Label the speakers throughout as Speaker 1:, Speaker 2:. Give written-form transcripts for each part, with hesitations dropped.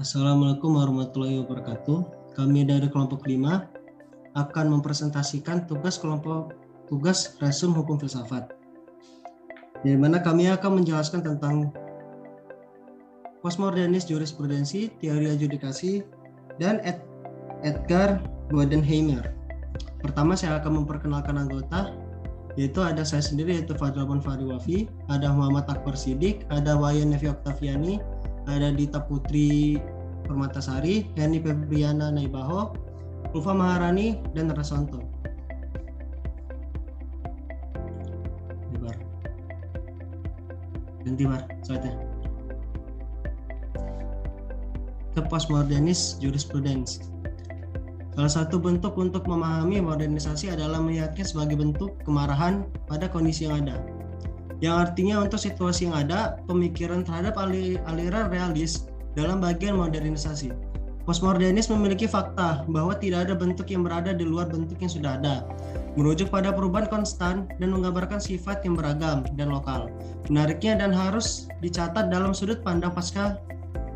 Speaker 1: Assalamualaikum warahmatullahi wabarakatuh. Kami dari kelompok 5 akan mempresentasikan tugas Resum Hukum Filsafat, di mana kami akan menjelaskan tentang postmodernis jurisprudensi, teori adjudikasi, dan Edgar Bodenheimer. Pertama, saya akan memperkenalkan anggota, yaitu ada saya sendiri, yaitu Fadlabon Fariwafi, ada Muhammad Akbar Sidik, ada Wayan Nevi Oktaviani, ada Dita Putri Permatasari, Yani Febriana Naibaho, Ulfa Maharani, dan Rasonto. Ganti Bar, soalnya. The postmodernis jurisprudence. Salah satu bentuk untuk memahami modernisasi adalah melihatnya sebagai bentuk kemarahan pada kondisi yang ada. Yang artinya untuk situasi yang ada, pemikiran terhadap aliran realis dalam bagian modernisasi. Postmodernis memiliki fakta bahwa tidak ada bentuk yang berada di luar bentuk yang sudah ada, merujuk pada perubahan konstan dan menggambarkan sifat yang beragam dan lokal. Menariknya dan harus dicatat dalam sudut pandang pasca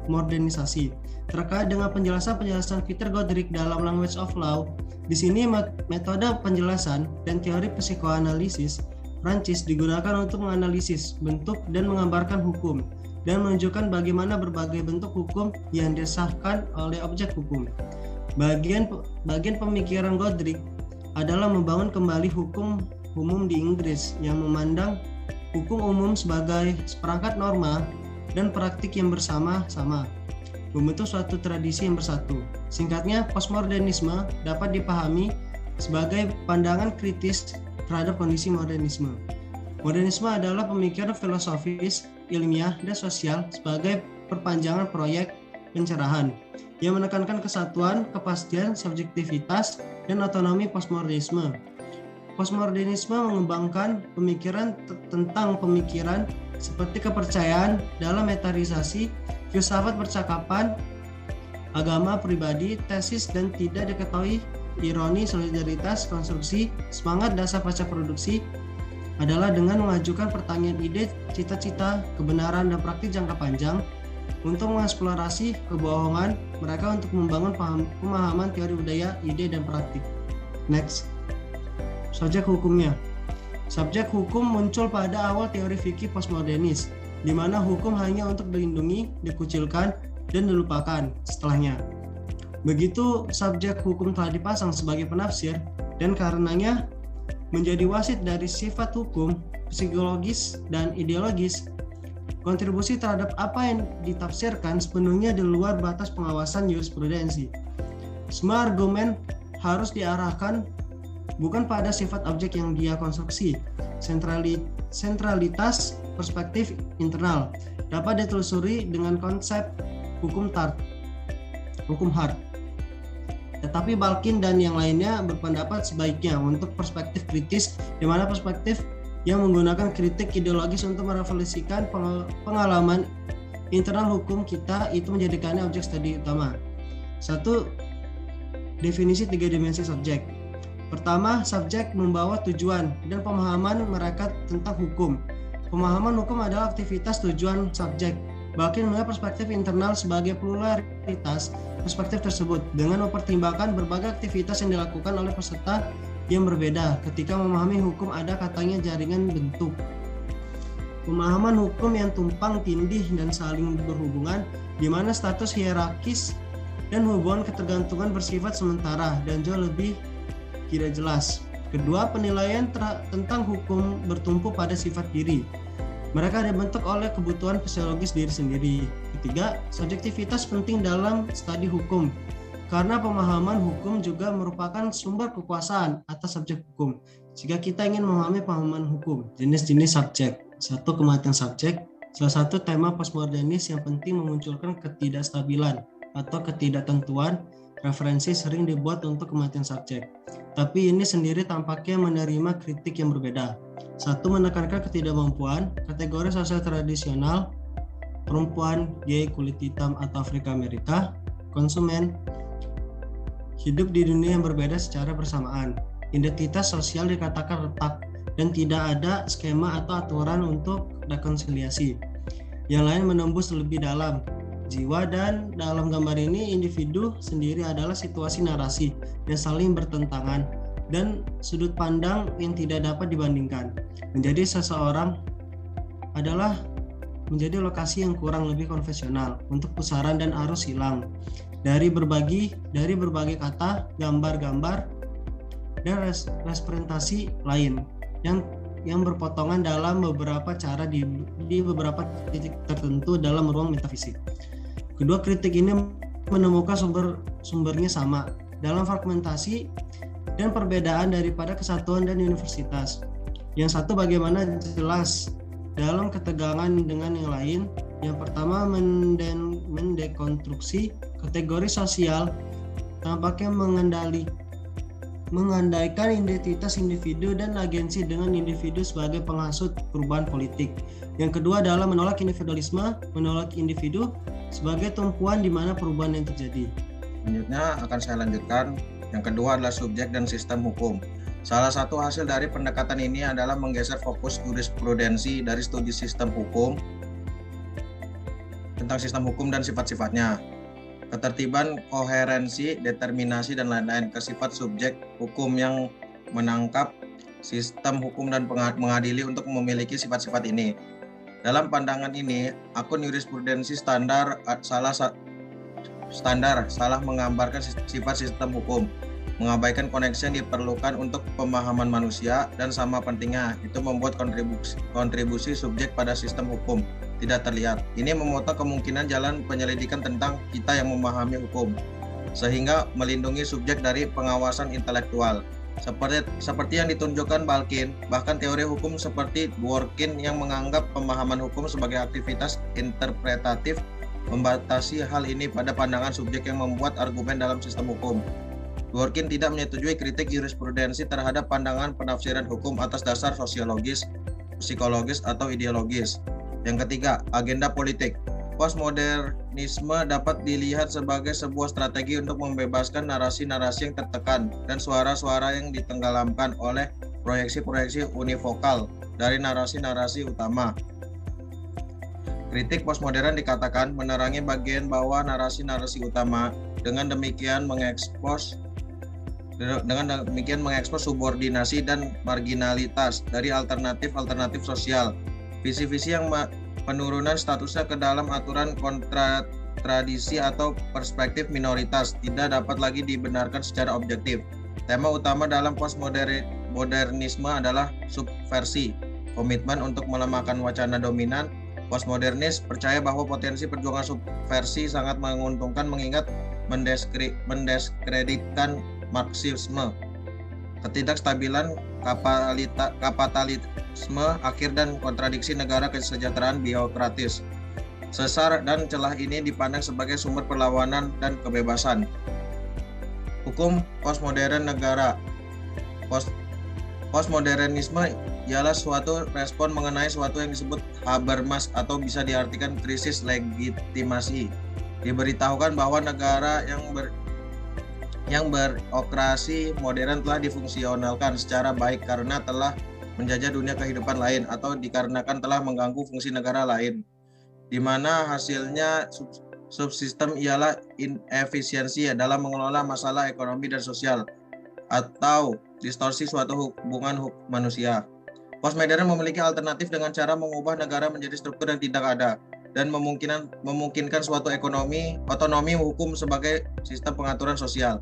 Speaker 1: modernisasi. Terkait dengan penjelasan Peter Godric dalam Language of Law, di sini metode penjelasan dan teori psikoanalisis Prancis digunakan untuk menganalisis bentuk dan menggambarkan hukum dan menunjukkan bagaimana berbagai bentuk hukum yang disahkan oleh objek hukum. Bagian pemikiran Godric adalah membangun kembali hukum umum di Inggris yang memandang hukum umum sebagai seperangkat norma dan praktik yang bersama-sama, membentuk suatu tradisi yang bersatu. Singkatnya, postmodernisme dapat dipahami sebagai pandangan kritis terhadap kondisi modernisme. Modernisme adalah pemikiran filosofis, ilmiah, dan sosial sebagai perpanjangan proyek pencerahan yang menekankan kesatuan, kepastian, subjektivitas, dan otonomi postmodernisme. Postmodernisme mengembangkan pemikiran tentang pemikiran seperti kepercayaan dalam metarisasi, filsafat percakapan, agama pribadi, tesis dan tidak diketahui, ironi, solidaritas, konstruksi, semangat dasar pasca produksi adalah dengan mengajukan pertanyaan ide, cita-cita, kebenaran, dan praktik jangka panjang untuk mengeksplorasi kebohongan mereka untuk membangun pemahaman teori budaya, ide, dan praktik. Next. Subjek hukumnya. Subjek hukum muncul pada awal teori fikih postmodernis, di mana hukum hanya untuk dilindungi, dikucilkan, dan dilupakan setelahnya. Begitu subjek hukum telah dipasang sebagai penafsir dan karenanya menjadi wasit dari sifat hukum, psikologis, dan ideologis, kontribusi terhadap apa yang ditafsirkan sepenuhnya di luar batas pengawasan jurisprudensi. Semua argumen harus diarahkan bukan pada sifat objek yang dia konstruksi. Sentralitas perspektif internal dapat ditelusuri dengan konsep hukum hard. Tetapi Balkin dan yang lainnya berpendapat sebaiknya untuk perspektif kritis, di mana perspektif yang menggunakan kritik ideologis untuk merevolusikan pengalaman internal hukum kita itu menjadikannya objek studi utama. 1. Definisi 3 dimensi subjek. Pertama, subjek membawa tujuan dan pemahaman mereka tentang hukum. Pemahaman hukum adalah aktivitas tujuan subjek. Balkin melihat perspektif internal sebagai pluralitas perspektif tersebut dengan mempertimbangkan berbagai aktivitas yang dilakukan oleh peserta yang berbeda. Ketika memahami hukum ada katanya jaringan bentuk. Pemahaman hukum yang tumpang tindih dan saling berhubungan, di mana status hierarkis dan hubungan ketergantungan bersifat sementara dan jauh lebih tidak jelas. Kedua, penilaian tentang hukum bertumpu pada sifat diri. Mereka dibentuk oleh kebutuhan fisiologis diri sendiri. Ketiga, subjektivitas penting dalam studi hukum, karena pemahaman hukum juga merupakan sumber kekuasaan atas subjek hukum. Jika kita ingin memahami pemahaman hukum, jenis-jenis subjek. 1. Kematian subjek. Salah satu tema postmodernis yang penting memunculkan ketidakstabilan atau ketidaktentuan. Referensi sering dibuat untuk kematian subjek, tapi ini sendiri tampaknya menerima kritik yang berbeda. 1. Menekankan ketidakmampuan, kategori sosial tradisional, perempuan, gay, kulit hitam atau Afrika Amerika, konsumen, hidup di dunia yang berbeda secara bersamaan. Identitas sosial dikatakan retak dan tidak ada skema atau aturan untuk rekonsiliasi. Yang lain menembus lebih dalam, jiwa, dan dalam gambar ini individu sendiri adalah situasi narasi yang saling bertentangan dan sudut pandang yang tidak dapat dibandingkan. Menjadi seseorang adalah menjadi lokasi yang kurang lebih konvensional untuk pusaran dan arus hilang dari berbagai kata, gambar-gambar, dan representasi lain yang berpotongan dalam beberapa cara di beberapa titik tertentu dalam ruang metafisik. Kedua kritik ini menemukan sumbernya sama dalam fragmentasi dan perbedaan daripada kesatuan dan universitas. Yang satu bagaimana jelas dalam ketegangan dengan yang lain. Yang pertama mendekonstruksi kategori sosial tampaknya mengandaikan identitas individu dan agensi dengan individu sebagai penghasut perubahan politik. Yang kedua adalah menolak individualisme, menolak individu sebagai tumpuan di mana perubahan yang terjadi.
Speaker 2: Selanjutnya akan saya lanjutkan. Yang kedua adalah subjek dan sistem hukum. Salah satu hasil dari pendekatan ini adalah menggeser fokus jurisprudensi dari studi sistem hukum tentang sistem hukum dan sifat-sifatnya, ketertiban, koherensi, determinasi, dan lain-lain ke sifat subjek hukum yang menangkap sistem hukum dan mengadili untuk memiliki sifat-sifat ini. Dalam pandangan ini, akun jurisprudensi standar salah menggambarkan sifat sistem hukum, mengabaikan koneksi yang diperlukan untuk pemahaman manusia, dan sama pentingnya itu membuat kontribusi subjek pada sistem hukum tidak terlihat. Ini memotong kemungkinan jalan penyelidikan tentang kita yang memahami hukum, sehingga melindungi subjek dari pengawasan intelektual. Seperti yang ditunjukkan Balkin, bahkan teori hukum seperti Dworkin yang menganggap pemahaman hukum sebagai aktivitas interpretatif membatasi hal ini pada pandangan subjek yang membuat argumen dalam sistem hukum. Dworkin tidak menyetujui kritik jurisprudensi terhadap pandangan penafsiran hukum atas dasar sosiologis, psikologis, atau ideologis. Yang ketiga, agenda politik. Postmodernisme dapat dilihat sebagai sebuah strategi untuk membebaskan narasi-narasi yang tertekan dan suara-suara yang ditenggelamkan oleh proyeksi-proyeksi univokal dari narasi-narasi utama. Kritik postmodern dikatakan menerangi bagian bawah narasi-narasi utama, dengan demikian mengekspos subordinasi dan marginalitas dari alternatif sosial. Visi-visi yang penurunan statusnya ke dalam aturan kontradiksi atau perspektif minoritas tidak dapat lagi dibenarkan secara objektif. Tema utama dalam postmodernisme adalah subversi, komitmen untuk melemahkan wacana dominan. Postmodernis percaya bahwa potensi perjuangan subversi sangat menguntungkan mengingat mendiskreditkan Marxisme, ketidakstabilan kapitalisme akhir, dan kontradiksi negara kesejahteraan biokratis. Sesar dan celah ini dipandang sebagai sumber perlawanan dan kebebasan. Hukum postmodern negara. Postmodernisme ialah suatu respon mengenai suatu yang disebut Habermas atau bisa diartikan krisis legitimasi. Diberitahukan bahwa negara yang berokrasi modern telah difungsionalkan secara baik karena telah menjajah dunia kehidupan lain atau dikarenakan telah mengganggu fungsi negara lain, di mana hasilnya subsistem ialah inefisiensi dalam mengelola masalah ekonomi dan sosial atau distorsi suatu hubungan manusia. Postmodern memiliki alternatif dengan cara mengubah negara menjadi struktur yang tidak ada dan memungkinkan suatu otonomi hukum sebagai sistem pengaturan sosial.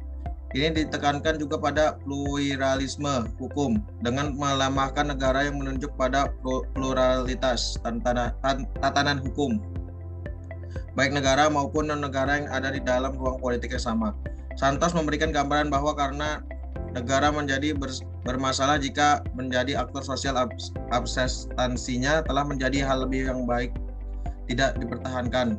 Speaker 2: Ini ditekankan juga pada pluralisme hukum dengan melemahkan negara yang menunjuk pada pluralitas tatanan hukum, baik negara maupun non-negara yang ada di dalam ruang politik yang sama. Santos memberikan gambaran bahwa karena negara menjadi bermasalah jika menjadi aktor sosial, absensinya telah menjadi hal lebih yang baik tidak dipertahankan.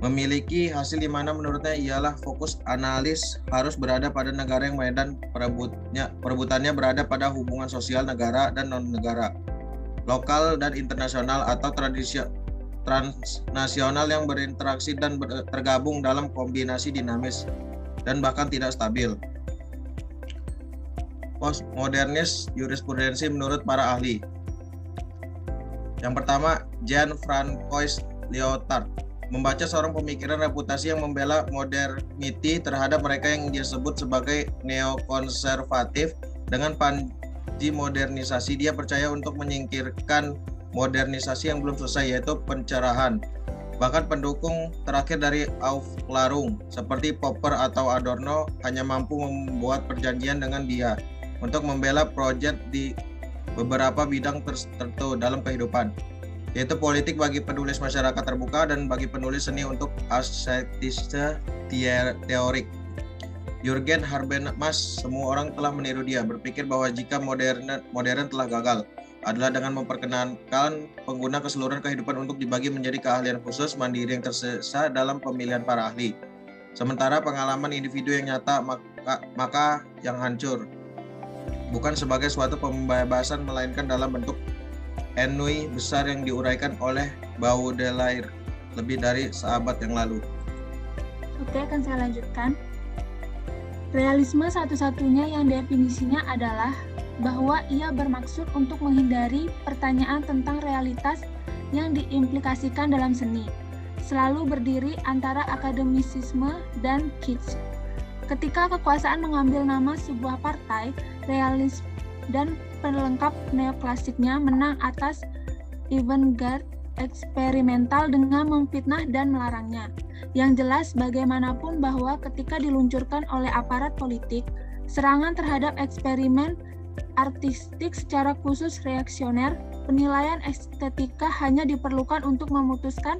Speaker 2: Memiliki hasil di mana menurutnya ialah fokus analis harus berada pada negara yang medan perebutannya berada pada hubungan sosial negara dan non-negara, lokal dan internasional atau transnasional yang berinteraksi dan tergabung dalam kombinasi dinamis dan bahkan tidak stabil. Postmodernis jurisprudensi menurut para ahli. Yang pertama, Jean-François Lyotard Membaca seorang pemikiran reputasi yang membela modernity terhadap mereka yang dia sebut sebagai neokonservatif dengan panji modernisasi. Dia percaya untuk menyingkirkan modernisasi yang belum selesai, yaitu pencerahan. Bahkan pendukung terakhir dari Aufklärung seperti Popper atau Adorno hanya mampu membuat perjanjian dengan dia untuk membela proyek di beberapa bidang tertentu dalam kehidupan, yaitu politik bagi penulis masyarakat terbuka dan bagi penulis seni untuk asketisme teorik. Jürgen Habermas, semua orang telah meniru dia, berpikir bahwa jika modern telah gagal adalah dengan memperkenalkan pengguna keseluruhan kehidupan untuk dibagi menjadi keahlian khusus mandiri yang tersisa dalam pemilihan para ahli. Sementara pengalaman individu yang nyata maka yang hancur, bukan sebagai suatu pembebasan melainkan dalam bentuk ennui besar yang diuraikan oleh Baudelaire lebih dari seabad yang lalu.
Speaker 3: Oke, akan saya lanjutkan. Realisme satu-satunya yang definisinya adalah bahwa ia bermaksud untuk menghindari pertanyaan tentang realitas yang diimplikasikan dalam seni, selalu berdiri antara akademisisme dan kitsch. Ketika kekuasaan mengambil nama sebuah partai, realisme dan pelengkap neoklasiknya menang atas avant-garde eksperimental dengan memfitnah dan melarangnya. Yang jelas bagaimanapun bahwa ketika diluncurkan oleh aparat politik, serangan terhadap eksperimen artistik secara khusus reaksioner, penilaian estetika hanya diperlukan untuk memutuskan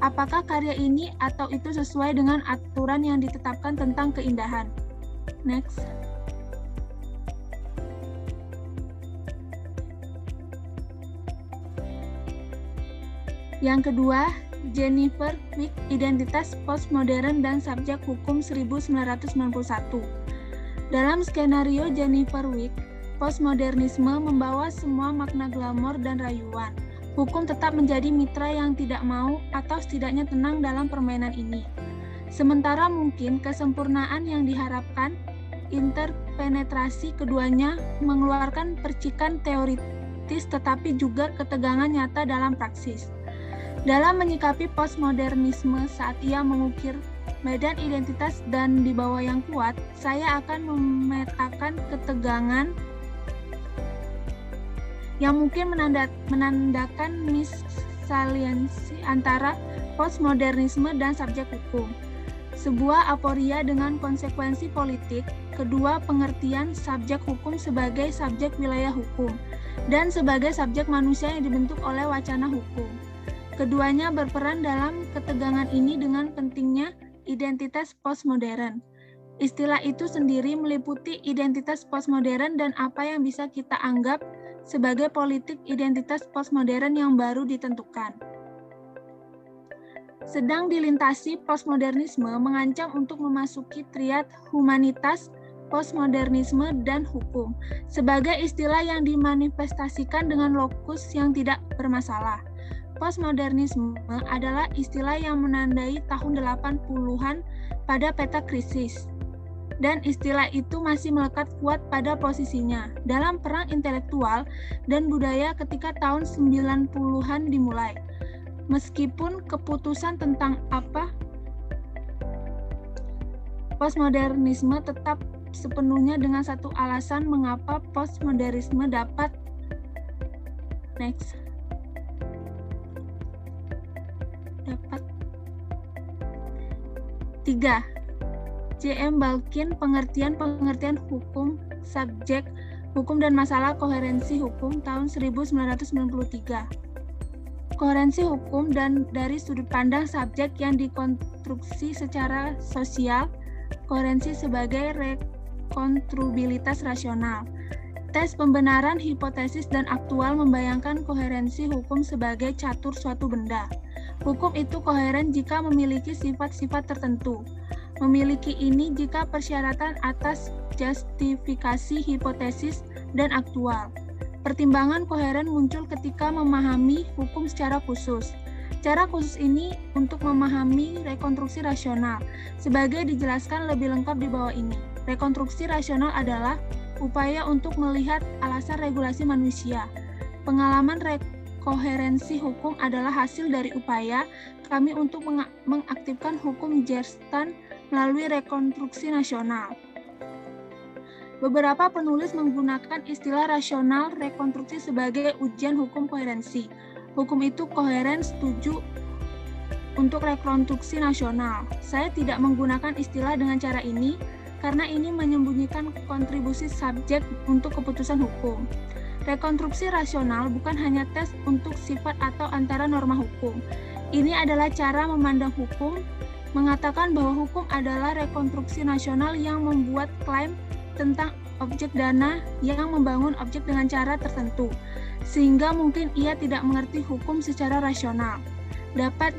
Speaker 3: apakah karya ini atau itu sesuai dengan aturan yang ditetapkan tentang keindahan. Next. Yang kedua, Jennifer Wick, Identitas Postmodern dan Subjek Hukum 1991. Dalam skenario Jennifer Wick, postmodernisme membawa semua makna glamor dan rayuan. Hukum tetap menjadi mitra yang tidak mau atau setidaknya tenang dalam permainan ini. Sementara mungkin kesempurnaan yang diharapkan, interpenetrasi keduanya mengeluarkan percikan teoritis tetapi juga ketegangan nyata dalam praksis. Dalam menyikapi postmodernisme saat ia mengukir medan identitas dan di bawah yang kuat, saya akan memetakan ketegangan yang mungkin menandakan misaliansi antara postmodernisme dan subjek hukum. Sebuah aporia dengan konsekuensi politik, kedua pengertian subjek hukum sebagai subjek wilayah hukum, dan sebagai subjek manusia yang dibentuk oleh wacana hukum. Keduanya berperan dalam ketegangan ini dengan pentingnya identitas postmodern. Istilah itu sendiri meliputi identitas postmodern dan apa yang bisa kita anggap sebagai politik identitas postmodern yang baru ditentukan. Sedang dilintasi postmodernisme mengancam untuk memasuki triad humanitas, postmodernisme, dan hukum sebagai istilah yang dimanifestasikan dengan lokus yang tidak bermasalah. Postmodernisme adalah istilah yang menandai tahun 80-an pada peta krisis, dan istilah itu masih melekat kuat pada posisinya dalam perang intelektual dan budaya ketika tahun 90-an dimulai. Meskipun keputusan tentang apa postmodernisme tetap sepenuhnya dengan satu alasan mengapa postmodernisme dapat Tiga, J.M. Balkin, pengertian hukum, subjek, hukum dan masalah koherensi hukum tahun 1993. Koherensi hukum dan dari sudut pandang subjek yang dikonstruksi secara sosial, koherensi sebagai rekonstruksibilitas rasional. Tes pembenaran hipotesis dan aktual membayangkan koherensi hukum sebagai catur suatu benda. Hukum itu koheren jika memiliki sifat-sifat tertentu. Memiliki ini jika persyaratan atas justifikasi hipotesis dan aktual. Pertimbangan koheren muncul ketika memahami hukum secara khusus. Cara khusus ini untuk memahami rekonstruksi rasional. Sebagai dijelaskan lebih lengkap di bawah ini. Rekonstruksi rasional adalah upaya untuk melihat alasan regulasi manusia. Pengalaman koherensi hukum adalah hasil dari upaya kami untuk mengaktifkan hukum Gerstan melalui rekonstruksi nasional. Beberapa penulis menggunakan istilah rasional rekonstruksi sebagai ujian hukum koherensi. Hukum itu koheren setuju untuk rekonstruksi nasional. Saya tidak menggunakan istilah dengan cara ini karena ini menyembunyikan kontribusi subjek untuk keputusan hukum. Rekonstruksi rasional bukan hanya tes untuk sifat atau antara norma hukum. Ini adalah cara memandang hukum, mengatakan bahwa hukum adalah rekonstruksi nasional yang membuat klaim tentang objek dana yang membangun objek dengan cara tertentu, sehingga mungkin ia tidak mengerti hukum secara rasional. Dapat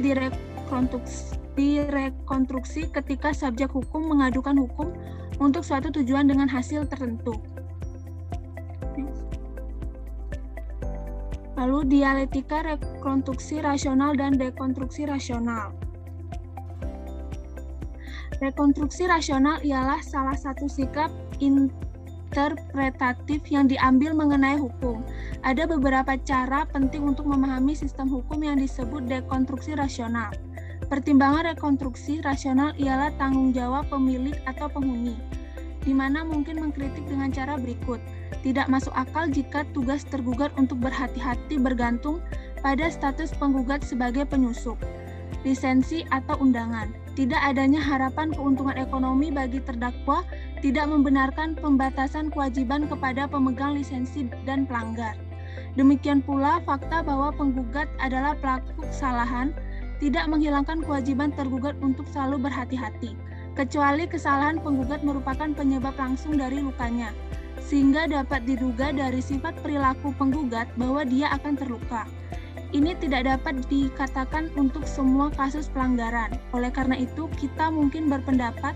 Speaker 3: direkonstruksi ketika subjek hukum mengadukan hukum untuk suatu tujuan dengan hasil tertentu. Lalu dialektika rekonstruksi rasional dan dekonstruksi rasional. Rekonstruksi rasional ialah salah satu sikap interpretatif yang diambil mengenai hukum. Ada beberapa cara penting untuk memahami sistem hukum yang disebut dekonstruksi rasional. Pertimbangan rekonstruksi rasional ialah tanggung jawab pemilik atau penghuni, di mana mungkin mengkritik dengan cara berikut. Tidak masuk akal jika tugas tergugat untuk berhati-hati bergantung pada status penggugat sebagai penyusup, lisensi atau undangan. Tidak adanya harapan keuntungan ekonomi bagi terdakwa tidak membenarkan pembatasan kewajiban kepada pemegang lisensi dan pelanggar. Demikian pula fakta bahwa penggugat adalah pelaku kesalahan tidak menghilangkan kewajiban tergugat untuk selalu berhati-hati, kecuali kesalahan penggugat merupakan penyebab langsung dari lukanya, sehingga dapat diduga dari sifat perilaku penggugat bahwa dia akan terluka. Ini tidak dapat dikatakan untuk semua kasus pelanggaran. Oleh karena itu, kita mungkin berpendapat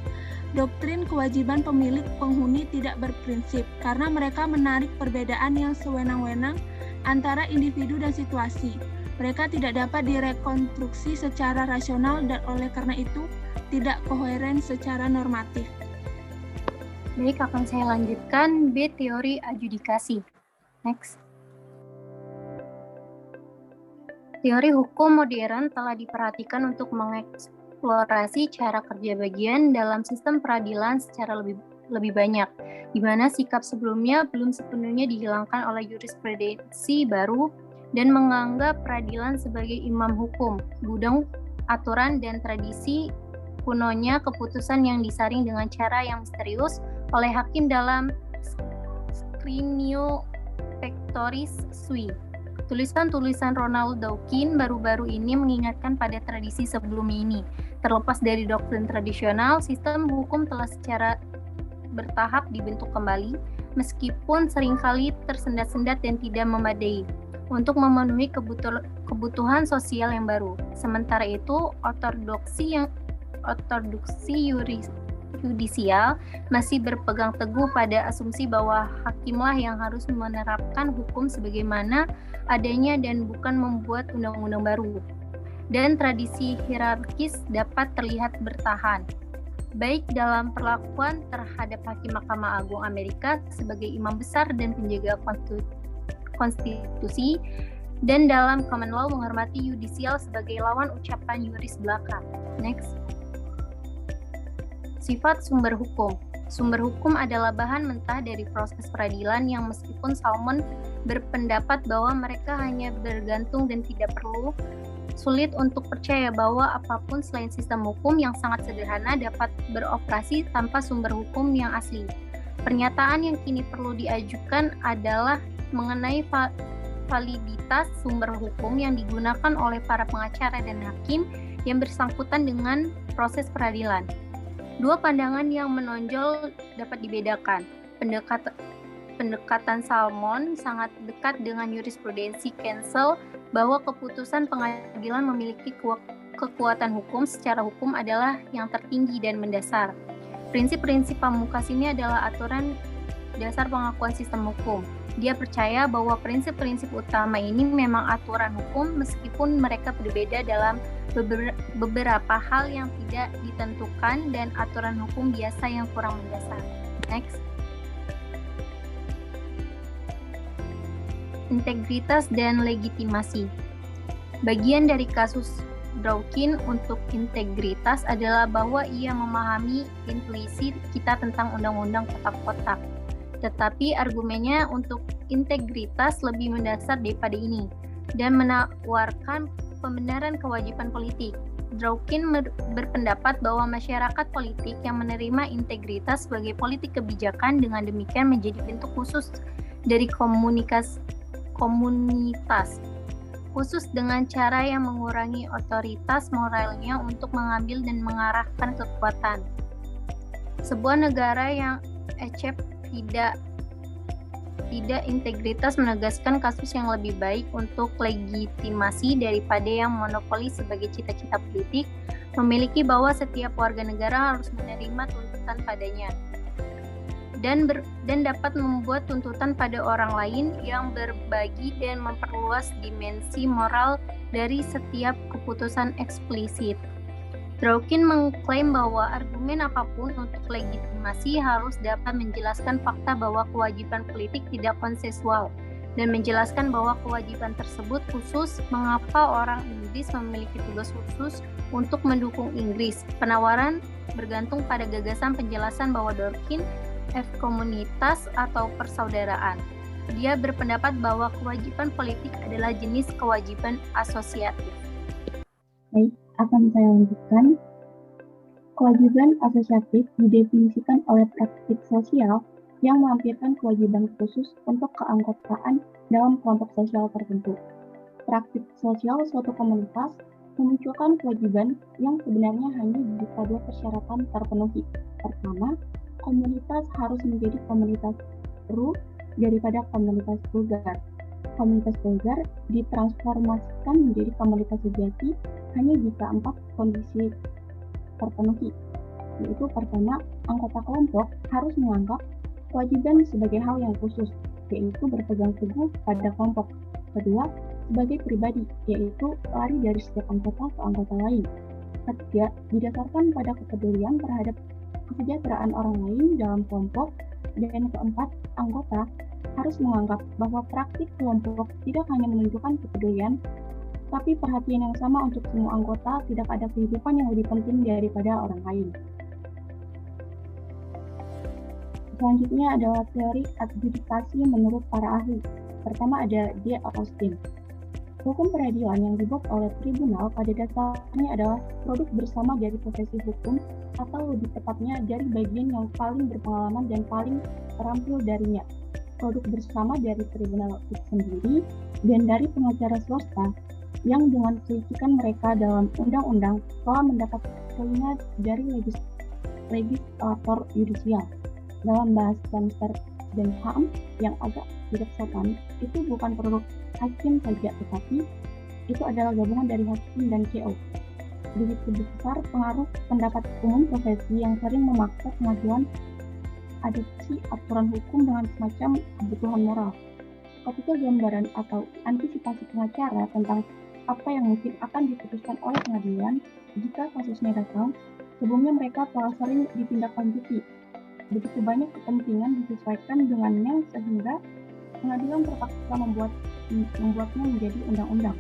Speaker 3: doktrin kewajiban pemilik penghuni tidak berprinsip, karena mereka menarik perbedaan yang sewenang-wenang antara individu dan situasi. Mereka tidak dapat direkonstruksi secara rasional dan oleh karena itu tidak koheren secara normatif.
Speaker 4: Baik, akan saya lanjutkan B. Teori adjudikasi. Next. Teori hukum modern telah diperhatikan untuk mengeksplorasi cara kerja bagian dalam sistem peradilan secara lebih banyak, di mana sikap sebelumnya belum sepenuhnya dihilangkan oleh jurisprudensi baru dan menganggap peradilan sebagai imam hukum, gudang aturan dan tradisi kunonya keputusan yang disaring dengan cara yang misterius oleh hakim dalam Scrinio Pectoris Sui. Tulisan-tulisan Ronald Dawkins baru-baru ini mengingatkan pada tradisi sebelum ini. Terlepas dari doktrin tradisional, sistem hukum telah secara bertahap dibentuk kembali, meskipun seringkali tersendat-sendat dan tidak memadai untuk memenuhi kebutuhan sosial yang baru. Sementara itu, ortodoksi yudisial masih berpegang teguh pada asumsi bahwa hakimlah yang harus menerapkan hukum sebagaimana adanya dan bukan membuat undang-undang baru. Dan tradisi hierarkis dapat terlihat bertahan, baik dalam perlakuan terhadap Hakim Mahkamah Agung Amerika sebagai imam besar dan penjaga konstitusi, dan dalam common law menghormati yudisial sebagai lawan ucapan yuris belaka. Next. Sifat sumber hukum. Sumber hukum adalah bahan mentah dari proses peradilan yang meskipun Salmon berpendapat bahwa mereka hanya bergantung dan tidak perlu, sulit untuk percaya bahwa apapun selain sistem hukum yang sangat sederhana dapat beroperasi tanpa sumber hukum yang asli. Pernyataan yang kini perlu diajukan adalah mengenai validitas sumber hukum yang digunakan oleh para pengacara dan hakim yang bersangkutan dengan proses peradilan. Dua pandangan yang menonjol dapat dibedakan. Pendekatan Salmon sangat dekat dengan jurisprudensi Cancel bahwa keputusan pengadilan memiliki kekuatan hukum secara hukum adalah yang tertinggi dan mendasar. Prinsip-prinsip Pamungkas ini adalah aturan dasar pengakuan sistem hukum. Dia percaya bahwa prinsip-prinsip utama ini memang aturan hukum meskipun mereka berbeda dalam beberapa hal yang tidak ditentukan dan aturan hukum biasa yang kurang mendasar. Next. integritas dan legitimasi. Bagian dari kasus Dworkin untuk integritas adalah bahwa ia memahami implisit kita tentang undang-undang kotak-kotak. Tetapi argumennya untuk integritas lebih mendasar daripada ini dan menawarkan pembenaran kewajiban politik. Dworkin berpendapat bahwa masyarakat politik yang menerima integritas sebagai politik kebijakan dengan demikian menjadi bentuk khusus dari komunitas khusus dengan cara yang mengurangi otoritas moralnya untuk mengambil dan mengarahkan kekuatan. Sebuah negara yang tidak integritas menegaskan kasus yang lebih baik untuk legitimasi daripada yang monopoli sebagai cita-cita politik, memiliki bahwa setiap warga negara harus menerima tuntutan padanya dan dapat membuat tuntutan pada orang lain yang berbagi dan memperluas dimensi moral dari setiap keputusan eksplisit. Dworkin mengklaim bahwa argumen apapun untuk legitimasi harus dapat menjelaskan fakta bahwa kewajiban politik tidak konsensual dan menjelaskan bahwa kewajiban tersebut khusus mengapa orang Inggris memiliki tugas khusus untuk mendukung Inggris. Penawaran bergantung pada gagasan penjelasan bahwa Dworkin komunitas atau persaudaraan. Dia berpendapat bahwa kewajiban politik adalah jenis kewajiban asosiatif.
Speaker 5: Baik, akan saya lanjutkan. Kewajiban asosiatif didefinisikan oleh praktik sosial yang melampirkan kewajiban khusus untuk keanggotaan dalam kelompok sosial tertentu. Praktik sosial suatu komunitas memunculkan kewajiban yang sebenarnya hanya jika dua persyaratan terpenuhi. Pertama, komunitas harus menjadi komunitas baru daripada komunitas vulgar. Komunitas vulgar ditransformasikan menjadi komunitas sejati hanya jika 4 kondisi terpenuhi, yaitu pertama, anggota kelompok harus menganggap kewajiban sebagai hal yang khusus, yaitu berpegang teguh pada kelompok. Kedua, sebagai pribadi, yaitu lari dari setiap anggota ke anggota lain. Ketiga, didasarkan pada kepedulian terhadap kesejahteraan orang lain dalam kelompok. Dan keempat, anggota harus menganggap bahwa praktik kelompok tidak hanya menunjukkan kepedulian, tapi perhatian yang sama untuk semua anggota, tidak ada kehidupan yang lebih penting daripada orang lain. Selanjutnya adalah teori adjudikasi menurut para ahli. Pertama ada J. Austin. Hukum peradilan yang dibuat oleh tribunal pada dasarnya adalah produk bersama dari profesi hukum, atau lebih tepatnya dari bagian yang paling berpengalaman dan paling terampil darinya. Produk bersama dari tribunal itu sendiri dan dari pengacara swasta yang dengan kelicikan mereka dalam undang-undang telah mendapat telinga dari legislator yudisial. Dalam bahasa Amsterdam yang agak tidak sopan, itu bukan produk hakim saja, tetapi itu adalah gabungan dari hakim dan CO. Begitu besar pengaruh pendapat umum profesi yang sering memaksa pengajuan adopsi aturan hukum dengan semacam kebutuhan moral. Ketika gambaran atau antisipasi pengacara tentang apa yang mungkin akan diputuskan oleh pengadilan jika kasusnya datang, sebelumnya mereka telah sering ditindaklanjuti. Begitu banyak kepentingan disesuaikan dengannya sehingga pengadilan terpaksa membuatnya menjadi undang-undang.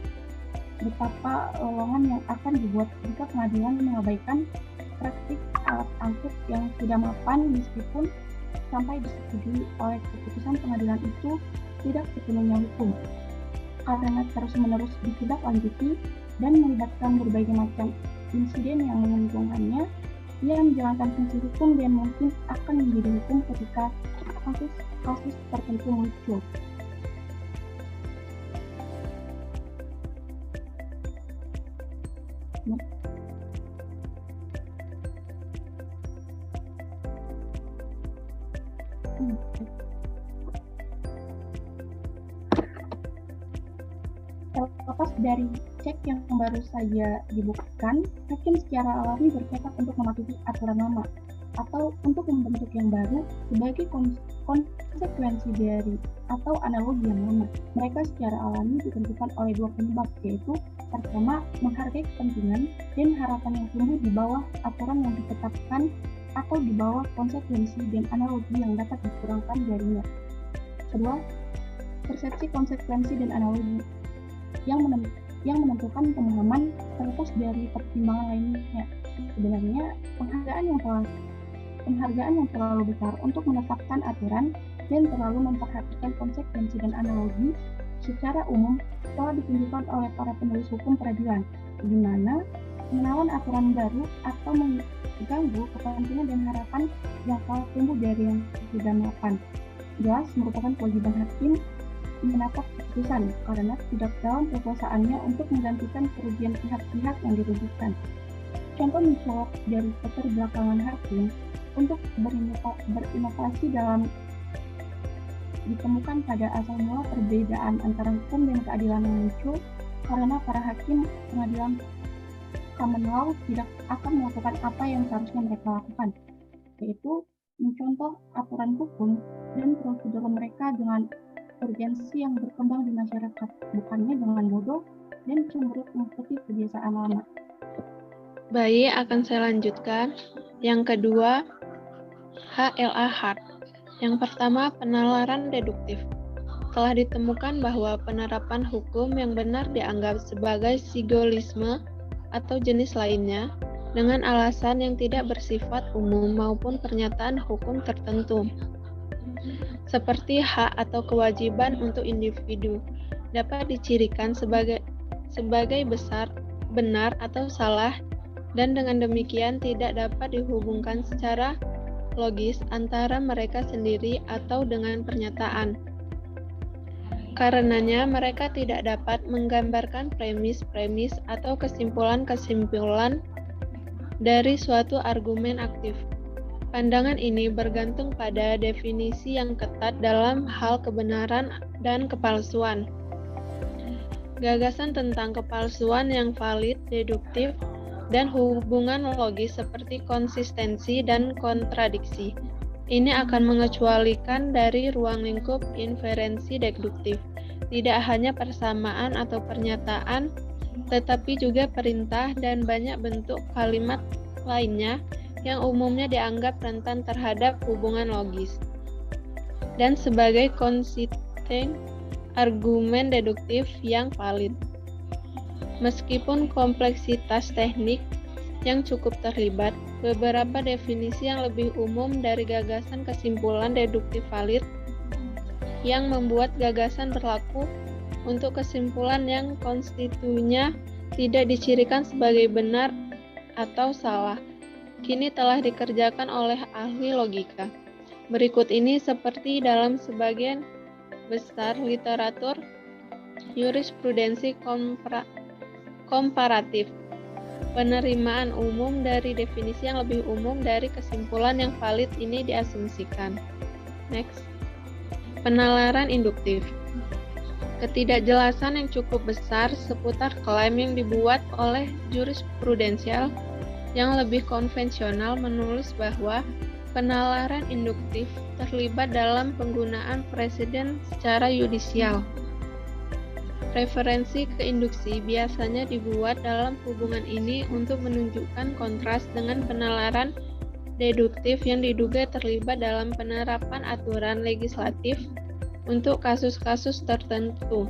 Speaker 5: Betapa lowongan yang akan dibuat jika pengadilan mengabaikan praktik alat angkut yang sudah mapan meskipun sampai disetujui oleh keputusan pengadilan itu tidak sepenuhnya hukum. Karena terus-menerus ditindaklanjuti dan melibatkan berbagai macam insiden yang menguntungkannya, ia menjalankan fungsi hukum dan mungkin akan menjadi hukum ketika kasus tertentu muncul. Terlepas dari cek yang baru saja dibukukan, hakim secara alami bertekad untuk mematuhi aturan lama atau untuk membentuk yang baru sebagai konsekuensi dari atau analogi yang lama. Mereka secara alami ditentukan oleh dua penyebab, yaitu pertama, menghargai kepentingan dan harapan yang tumbuh di bawah aturan yang ditetapkan atau di bawah konsekuensi dan analogi yang dapat dikurangkan darinya. Kedua, persepsi, konsekuensi, dan analogi yang menentukan pemahaman terlepas dari pertimbangan lainnya. Sebenarnya penghargaan yang terlalu besar untuk menetapkan aturan dan terlalu memperhatikan konsekuensi dan analogi secara umum telah ditunjukkan oleh para penulis hukum peradilan, di mana pengenalan aturan baru atau mengganggu kepentingan dan harapan yang telah tumbuh dari yang sudah melakukan. Jelas merupakan kewajiban hakim mendapat keputusan karena tidak dalam kekuasaannya untuk menggantikan kerugian pihak-pihak yang dirugikan. Contoh mencolok dari keterbelakangan hakim untuk berinovasi dalam ditemukan pada asal mula perbedaan antara hukum dan keadilan yang muncul karena para hakim pengadilan common law tidak akan melakukan apa yang seharusnya mereka lakukan, yaitu mencontoh aturan hukum dan prosedur mereka dengan urgensi yang berkembang di masyarakat, bukannya dengan bodoh dan cemberut mengikuti kebiasaan lama.
Speaker 6: Baik, akan saya lanjutkan. Yang kedua, H.L.A. Hart. Yang pertama, penalaran deduktif. Telah ditemukan bahwa penerapan hukum yang benar dianggap sebagai silogisme atau jenis lainnya dengan alasan yang tidak bersifat umum maupun pernyataan hukum tertentu, seperti hak atau kewajiban untuk individu, dapat dicirikan sebagai benar atau salah, dan dengan demikian tidak dapat dihubungkan secara logis antara mereka sendiri atau dengan pernyataan. Karenanya, mereka tidak dapat menggambarkan premis-premis atau kesimpulan-kesimpulan dari suatu argumen aktif. Pandangan ini bergantung pada definisi yang ketat dalam hal kebenaran dan kepalsuan. Gagasan tentang kepalsuan yang valid, deduktif, dan hubungan logis seperti konsistensi dan kontradiksi. Ini akan mengecualikan dari ruang lingkup inferensi deduktif, tidak hanya persamaan atau pernyataan, tetapi juga perintah dan banyak bentuk kalimat lainnya yang umumnya dianggap rentan terhadap hubungan logis. Dan sebagai konsisten argumen deduktif yang valid. Meskipun kompleksitas teknik yang cukup terlibat, beberapa definisi yang lebih umum dari gagasan kesimpulan deduktif valid yang membuat gagasan berlaku untuk kesimpulan yang konstitusinya tidak dicirikan sebagai benar atau salah, kini telah dikerjakan oleh ahli logika. Berikut ini seperti dalam sebagian besar literatur jurisprudensi komparatif. Penerimaan umum dari definisi yang lebih umum dari kesimpulan yang valid ini diasumsikan. Next. Penalaran induktif. Ketidakjelasan yang cukup besar seputar klaim yang dibuat oleh jurisprudensial yang lebih konvensional menulis bahwa penalaran induktif terlibat dalam penggunaan presiden secara yudisial. Referensi ke induksi biasanya dibuat dalam hubungan ini untuk menunjukkan kontras dengan penalaran deduktif yang diduga terlibat dalam penerapan aturan legislatif untuk kasus-kasus tertentu.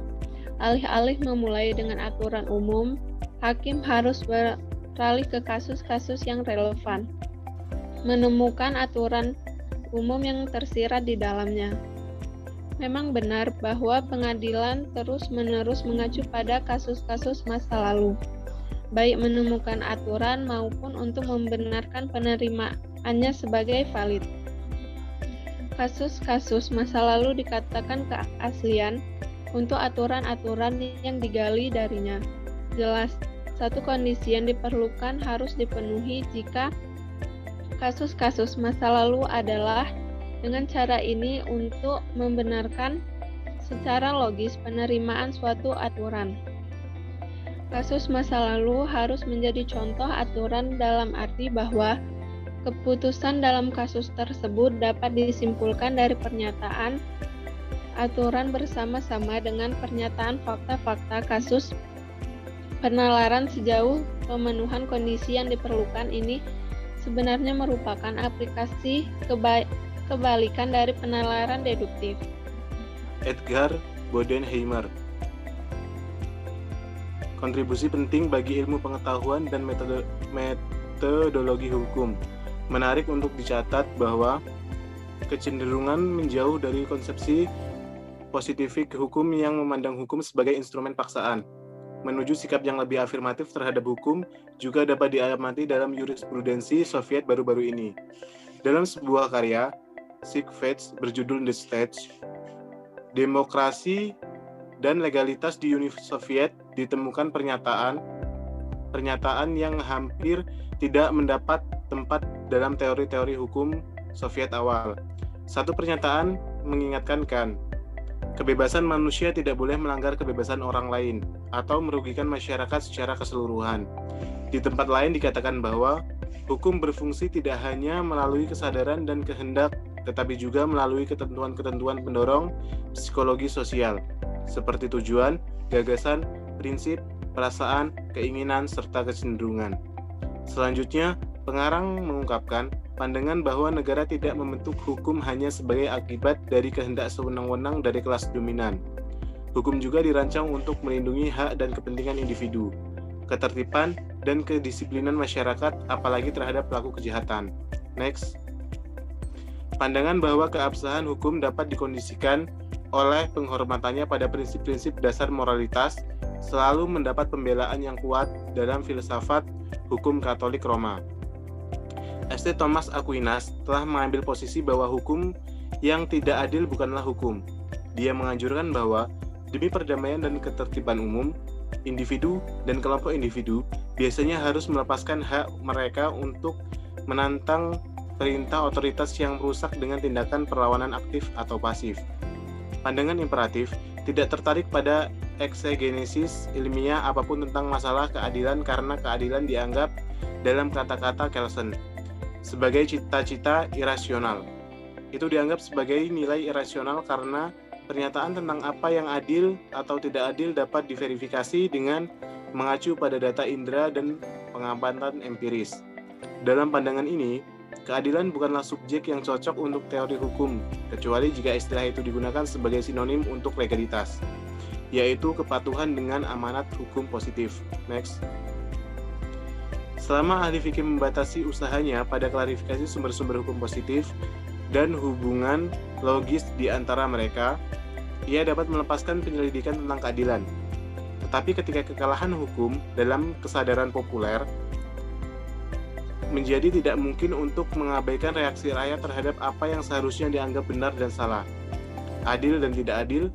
Speaker 6: Alih-alih memulai dengan aturan umum, hakim harus beralih ke kasus-kasus yang relevan, menemukan aturan umum yang tersirat di dalamnya. Memang benar bahwa pengadilan terus-menerus mengacu pada kasus-kasus masa lalu, baik menemukan aturan maupun untuk membenarkan penerimaannya sebagai valid. Kasus-kasus masa lalu dikatakan keaslian untuk aturan-aturan yang digali darinya. Jelas, satu kondisi yang diperlukan harus dipenuhi jika kasus-kasus masa lalu adalah dengan cara ini untuk membenarkan secara logis penerimaan suatu aturan. Kasus masa lalu harus menjadi contoh aturan dalam arti bahwa keputusan dalam kasus tersebut dapat disimpulkan dari pernyataan aturan bersama-sama dengan pernyataan fakta-fakta kasus. Penalaran sejauh pemenuhan kondisi yang diperlukan ini sebenarnya merupakan aplikasi kebalikan dari penalaran deduktif.
Speaker 7: Edgar Bodenheimer. Kontribusi penting bagi ilmu pengetahuan dan metodologi hukum. Menarik untuk dicatat bahwa kecenderungan menjauh dari konsepsi positifik hukum yang memandang hukum sebagai instrumen paksaan, menuju sikap yang lebih afirmatif terhadap hukum juga dapat diamati dalam jurisprudensi Soviet baru-baru ini. Dalam sebuah karya, Siegfried berjudul The State, Demokrasi dan Legalitas di Uni Soviet, ditemukan pernyataan yang hampir tidak mendapat tempat dalam teori-teori hukum Soviet awal. Satu pernyataan mengingatkan Kant, kebebasan manusia tidak boleh melanggar kebebasan orang lain atau merugikan masyarakat secara keseluruhan. Di tempat lain dikatakan bahwa hukum berfungsi tidak hanya melalui kesadaran dan kehendak, tetapi juga melalui ketentuan-ketentuan pendorong psikologi sosial, seperti tujuan, gagasan, prinsip, perasaan, keinginan, serta kecenderungan. Selanjutnya, pengarang mengungkapkan pandangan bahwa negara tidak membentuk hukum hanya sebagai akibat dari kehendak sewenang-wenang dari kelas dominan. Hukum juga dirancang untuk melindungi hak dan kepentingan individu, ketertiban, dan kedisiplinan masyarakat, apalagi terhadap pelaku kejahatan. Next. Pandangan bahwa keabsahan hukum dapat dikondisikan oleh penghormatannya pada prinsip-prinsip dasar moralitas selalu mendapat pembelaan yang kuat dalam filsafat hukum Katolik Roma. St. Thomas Aquinas telah mengambil posisi bahwa hukum yang tidak adil bukanlah hukum. Dia menganjurkan bahwa demi perdamaian dan ketertiban umum, individu dan kelompok individu biasanya harus melepaskan hak mereka untuk menantang perintah otoritas yang merusak dengan tindakan perlawanan aktif atau pasif. Pandangan imperatif tidak tertarik pada eksegenesis ilmiah apapun tentang masalah keadilan karena keadilan dianggap dalam kata-kata Kelsen sebagai cita-cita irasional. Itu dianggap sebagai nilai irasional karena pernyataan tentang apa yang adil atau tidak adil dapat diverifikasi dengan mengacu pada data indera dan pengamatan empiris. Dalam pandangan ini, keadilan bukanlah subjek yang cocok untuk teori hukum, kecuali jika istilah itu digunakan sebagai sinonim untuk legalitas, yaitu kepatuhan dengan amanat hukum positif. Next. Selama ahli fikih membatasi usahanya pada klarifikasi sumber-sumber hukum positif dan hubungan logis di antara mereka, ia dapat melepaskan penyelidikan tentang keadilan. Tetapi ketika kekalahan hukum dalam kesadaran populer menjadi tidak mungkin untuk mengabaikan reaksi rakyat terhadap apa yang seharusnya dianggap benar dan salah, adil dan tidak adil,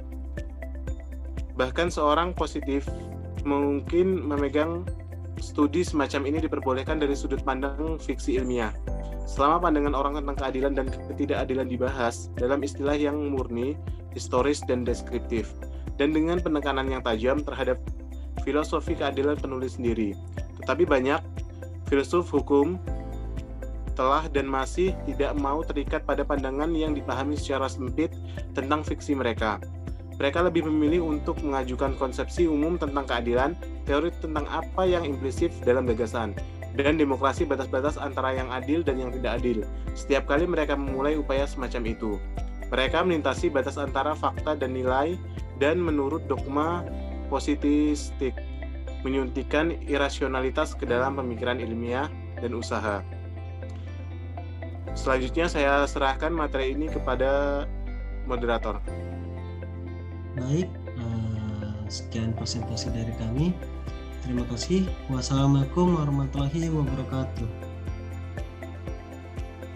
Speaker 7: bahkan seorang positif mungkin memegang studi semacam ini diperbolehkan dari sudut pandang fiksi ilmiah. Selama pandangan orang tentang keadilan dan ketidakadilan dibahas dalam istilah yang murni, historis, dan deskriptif, dan dengan penekanan yang tajam terhadap filosofi keadilan penulis sendiri. Tetapi banyak filsuf hukum telah dan masih tidak mau terikat pada pandangan yang dipahami secara sempit tentang fiksi mereka. Mereka lebih memilih untuk mengajukan konsepsi umum tentang keadilan, teori tentang apa yang implisit dalam gagasan, dan demokrasi batas-batas antara yang adil dan yang tidak adil. Setiap kali mereka memulai upaya semacam itu, mereka melintasi batas antara fakta dan nilai, dan menurut dogma positistik, menyuntikkan irasionalitas ke dalam pemikiran ilmiah dan usaha. Selanjutnya saya serahkan materi ini kepada moderator.
Speaker 1: Baik, sekian presentasi dari kami. Terima kasih. Wassalamualaikum warahmatullahi wabarakatuh.